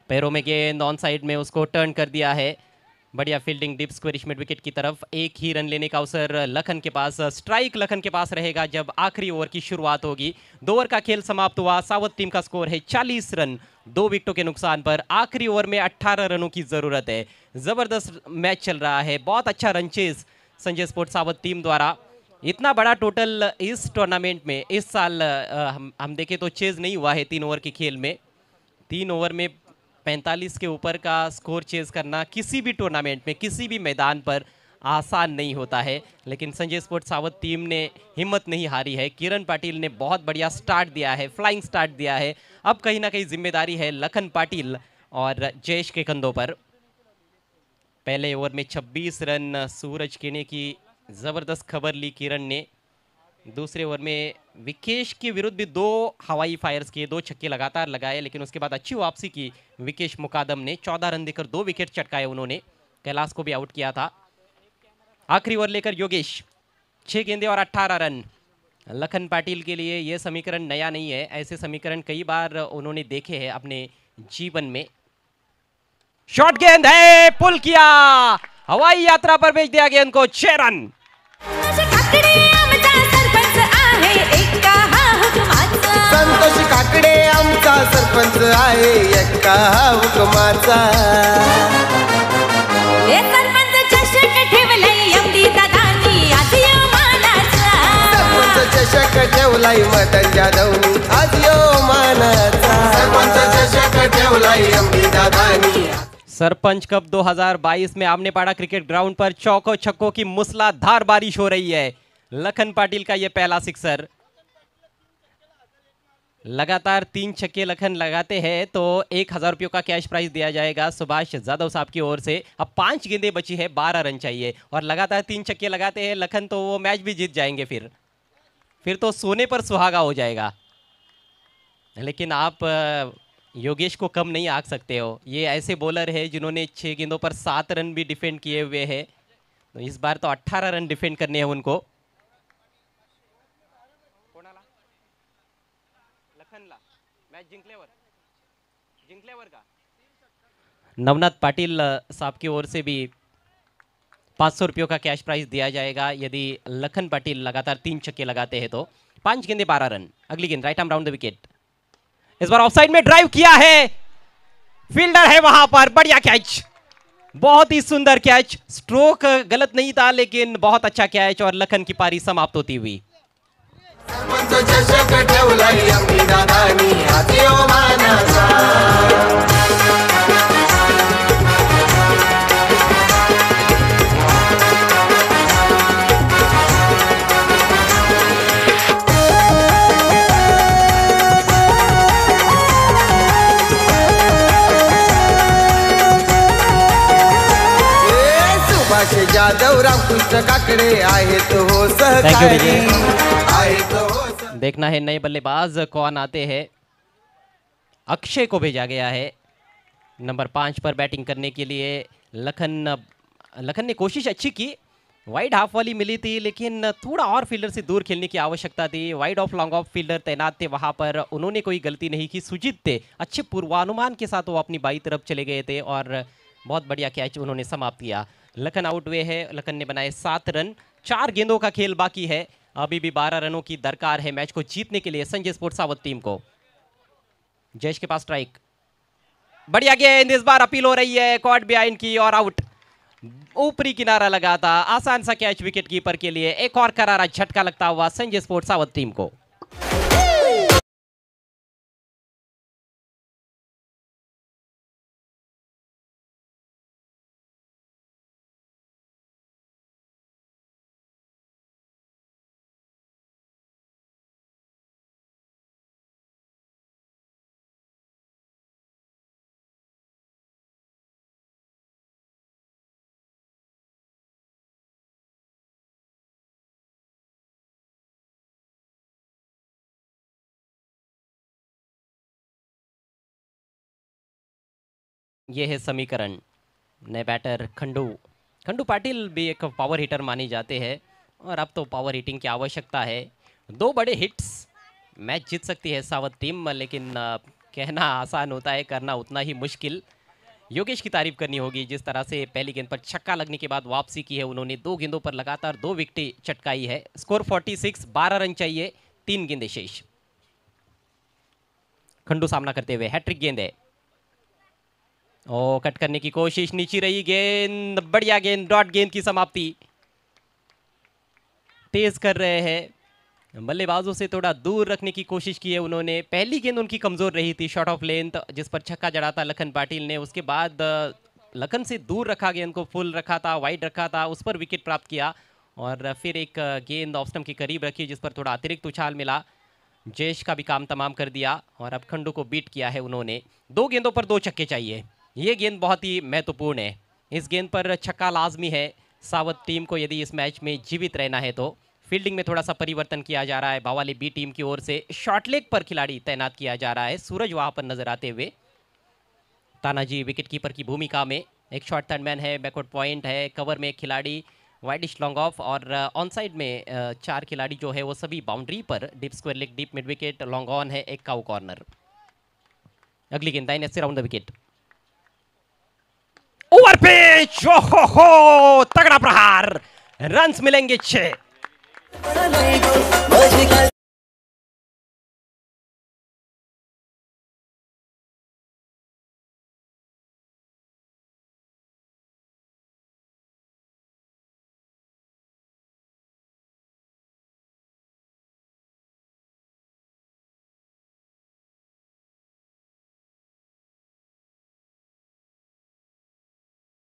Speaker 1: पैरों में गेंद ऑन साइड में, उसको टर्न कर दिया है। बढ़िया fielding deep squarish mid wicket की तरफ। एक ही रन लेने का अवसर लखन के पास। स्ट्राइक लखन के पास रहेगा जब आखिरी ओवर की शुरुआत होगी। 2 ओवर का खेल समाप्त हुआ। सावध टीम का स्कोर है 40 रन 2 विकेटों के नुकसान पर। आखिरी ओवर में 18 रनों की जरूरत है। जबरदस्त मैच चल रहा है। बहुत अच्छा रन चेज संजय स्पोर्ट्स सावध टीम द्वारा। इतना बड़ा टोटल इस टूर्नामेंट में इस साल हम देखें तो चेज नहीं हुआ है 3 ओवर के खेल में। 3 ओवर में 45 के ऊपर का स्कोर चेज करना किसी भी टूर्नामेंट में किसी भी मैदान पर आसान नहीं होता है, लेकिन संजय स्पोर्ट्स सावध टीम ने हिम्मत नहीं हारी है। किरण पाटिल ने बहुत बढ़िया स्टार्ट दिया है, फ्लाइंग स्टार्ट दिया है। अब कहीं ना कहीं जिम्मेदारी है लखन पाटिल और जयेश के कंधों पर। पहले ओवर में 26 रन सूरज किने की जबरदस्त खबर ली किरण ने। दूसरे ओवर में विकेश के विरुद्ध भी 2 हवाई फायर्स किए, 2 छक्के लगातार लगाए, लेकिन उसके बाद अच्छी वापसी की विकेश मुकादम ने। 14 रन देकर 2 विकेट चटकाए उन्होंने। कैलाश को भी आउट किया था। आखिरी ओवर लेकर योगेश 6 गेंदें और 18 रन। लखन पाटिल के लिए यह समीकरण नया नहीं है, ऐसे समीकरण कई बार उन्होंने देखे हैं अपने जीवन में। शॉर्ट गेंद है, पुल किया, हवाई यात्रा पर भेज दिया गेंद को। 6 रन।
Speaker 3: संतोष काकडे आमचा सरपंच आहे एका हुकमाचा।
Speaker 4: सरपंच चषक ठेवलाय एमडी दादानी आज यो मानाचा।
Speaker 3: सरपंच चषक ठेवलाय मदन जाधवनी आज यो मानाचा। सरपंच चषक ठेवलाय एमडी दादानी।
Speaker 1: सरपंच कप 2022 में आमनेपाड़ा क्रिकेट ग्राउंड पर चौकों छक्कों की मूसलाधार बारिश हो रही है। लखन पाटिल का यह पहला सिक्सर। लगातार 3 छक्के लखन लगाते हैं तो 1000 रुपयों का कैश प्राइज दिया जाएगा सुभाष जाधव साहब की ओर से। अब 5 गेंदें बची है, 12 रन चाहिए और लगातार 3 छक्के लगाते हैं लखन तो वो मैच भी जीत जाएंगे। फिर तो सोने पर सुहागा हो जाएगा। लेकिन आप योगेश को कम नहीं आंक सकते हो। ये ऐसे बॉलर है जिन्होंने 6 गेंदों पर 7 रन भी डिफेंड किए हुए हैं, तो इस बार तो 18 रन डिफेंड करने हैं उनको। नवनाथ पाटिल साहब की ओर से भी 500 रुपयों का कैश प्राइज दिया जाएगा यदि लखन पाटिल लगातार 3 छक्के लगाते हैं तो। 5 गेंदे 12 रन। अगली गेंद right arm round the wicket. इस बार ऑफसाइड में ड्राइव किया है, फील्डर है वहां पर। बढ़िया कैच, बहुत ही सुंदर कैच। स्ट्रोक गलत नहीं था लेकिन बहुत अच्छा कैच और लखन की पारी समाप्त होती हुई।
Speaker 3: सरपंच चषक ठेवलाय एमडी दादानी आज यो मानाचा। सुभाष जाधव रामकृष्ण काकडे आहेत हो सहकारी आहेत हो।
Speaker 1: देखना है नए बल्लेबाज कौन आते हैं। अक्षय को भेजा गया है नंबर 5 पर बैटिंग करने के लिए। लखन ने कोशिश अच्छी की, वाइड हाफ वाली मिली थी लेकिन थोड़ा और फील्डर से दूर खेलने की आवश्यकता थी। Wide of long off fielder तैनात थे वहां पर, उन्होंने कोई गलती नहीं की। सुजीत थे, अच्छे पूर्वानुमान के साथ वो अपनी बाई तरफ चले गए थे और बहुत बढ़िया कैच उन्होंने समाप्त किया। लखन आउट हुए है, लखन ने बनाए 7 रन। 4 गेंदों का खेल बाकी है, अभी भी 12 रनों की दरकार है मैच को जीतने के लिए संजय स्पोर्ट्स सावध टीम को। जयेश के पास स्ट्राइक, बढ़िया गेंद, इस बार अपील हो रही है कॉट बिहाइंड की और आउट। ऊपरी किनारा लगा था, आसान सा कैच विकेट कीपर के लिए। एक और करारा झटका लगता हुआ संजय स्पोर्ट्स सावध टीम को। ये है समीकरण। नए बैटर खंडू पाटिल भी एक पावर हिटर माने जाते हैं और अब तो पावर हिटिंग की आवश्यकता है। 2 बड़े हिट्स मैच जीत सकती है सावध टीम, लेकिन कहना आसान होता है, करना उतना ही मुश्किल। योगेश की तारीफ करनी होगी, जिस तरह से पहली गेंद पर छक्का लगने के बाद वापसी की है उन्होंने। 2 गेंदों पर लगातार 2 विकेटें चटकाई है। स्कोर 46, 12 रन चाहिए, 3 गेंदें शेष। खंडू सामना करते हुए, हैट्रिक गेंद है। ओ, कट करने की कोशिश, नीचे रही गेंद, बढ़िया गेंद, डॉट गेंद की समाप्ति। तेज कर रहे हैं, बल्लेबाजों से थोड़ा दूर रखने की कोशिश की है उन्होंने। पहली गेंद उनकी कमजोर रही थी, शॉट ऑफ लेंथ, जिस पर छक्का जड़ा था लखन पाटिल ने। उसके बाद लखन से दूर रखा, गेंद को फुल रखा था, वाइड रखा था, उस पर विकेट प्राप्त किया। और फिर एक गेंद ऑफ स्टंप के करीब रखी, जिस पर थोड़ा अतिरिक्त उछाल मिला। जयेश का भी काम तमाम कर दिया और अब खंडू को बीट किया है उन्होंने। 2 गेंदों पर 2 छक्के चाहिए, ये गेंद बहुत ही महत्वपूर्ण है। इस गेंद पर छक्का लाजमी है सावध टीम को, यदि इस मैच में जीवित रहना है तो। फील्डिंग में थोड़ा सा परिवर्तन किया जा रहा है भावाली बी टीम की ओर से। शॉर्ट लेग पर खिलाड़ी तैनात किया जा रहा है, सूरज वहां पर नजर आते हुए। तानाजी विकेटकीपर की भूमिका में, एक शॉर्ट थर्ड मैन है, बैकवर्ड पॉइंट है, कवर में एक खिलाड़ी, वाइडिश लॉन्ग ऑफ, और ऑन साइड में 4 खिलाड़ी जो है वो सभी बाउंड्री पर। Deep square leg, deep mid wicket, long on है, एक काउ कॉर्नर। अगली गेंद दाहिने से round the wicket, over pitch, ओहो, तगड़ा प्रहार, रन्स मिलेंगे 6।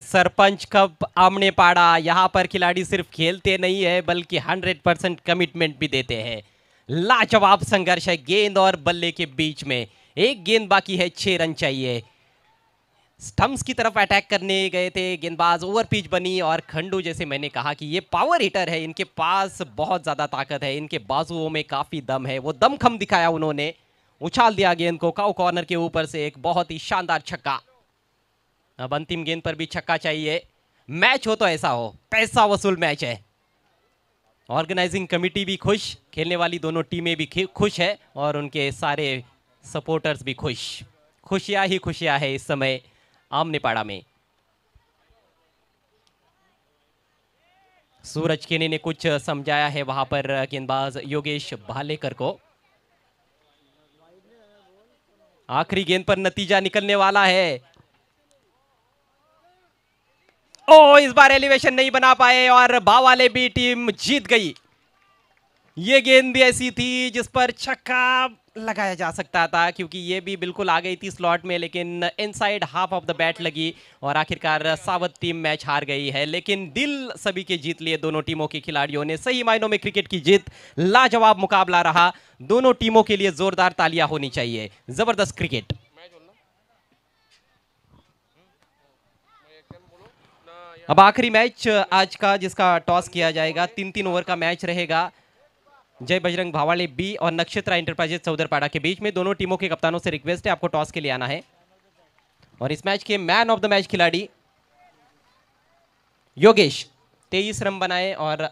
Speaker 1: सरपंच कप आमने पाड़ा, यहां पर खिलाड़ी सिर्फ खेलते नहीं है बल्कि 100% कमिटमेंट भी देते हैं। लाजवाब संघर्ष है गेंद और बल्ले के बीच में। एक गेंद बाकी है, 6 रन चाहिए। स्टंप्स की तरफ अटैक करने गए थे गेंदबाज, ओवर पिच बनी। और खंडू, जैसे मैंने कहा कि ये पावर हिटर है, इनके पास बहुत ज्यादा ताकत है, इनके बाजुओं में काफी दम है। वो दमखम दिखाया उन्होंने, उछाल दिया गेंद को काउ कॉर्नर के ऊपर से, एक बहुत ही शानदार छक्का। अब अंतिम गेंद पर भी छक्का चाहिए। मैच हो तो ऐसा हो, पैसा वसूल मैच है। ऑर्गेनाइजिंग कमेटी भी खुश, खेलने वाली दोनों टीमें भी खुश है और उनके सारे सपोर्टर्स भी खुश। खुशियां ही खुशियां है इस समय आमनेपाड़ा में। सूरज केने ने कुछ समझाया है वहां पर गेंदबाज योगेश भालेकर को। आखिरी गेंद पर नतीजा निकलने वाला है। ओ, इस बार एलिवेशन नहीं बना पाए और भावाले बी टीम जीत गई। ये गेंद भी ऐसी थी जिस पर छक्का लगाया जा सकता था, क्योंकि ये भी बिल्कुल आ गई थी स्लॉट में, लेकिन inside half of the bat लगी और आखिरकार सावध टीम मैच हार गई है। लेकिन दिल सभी के जीत लिए दोनों टीमों के खिलाड़ियों ने। सही मायनों में क्रिकेट की जीत, लाजवाब मुकाबला रहा। दोनों टीमों के लिए जोरदार तालियां होनी चाहिए। जबरदस्त क्रिकेट। अब आखिरी मैच आज का, जिसका टॉस किया जाएगा। 3-3 ओवर का मैच रहेगा। जय बजरंग भावाले बी और नक्षत्रा इंटरप्राइजेज चौधरपाड़ा के बीच में। दोनों टीमों के कप्तानों से रिक्वेस्ट है आपको टॉस के लिए आना है। और इस मैच के मैन ऑफ द मैच खिलाड़ी योगेश, 23 रन बनाए और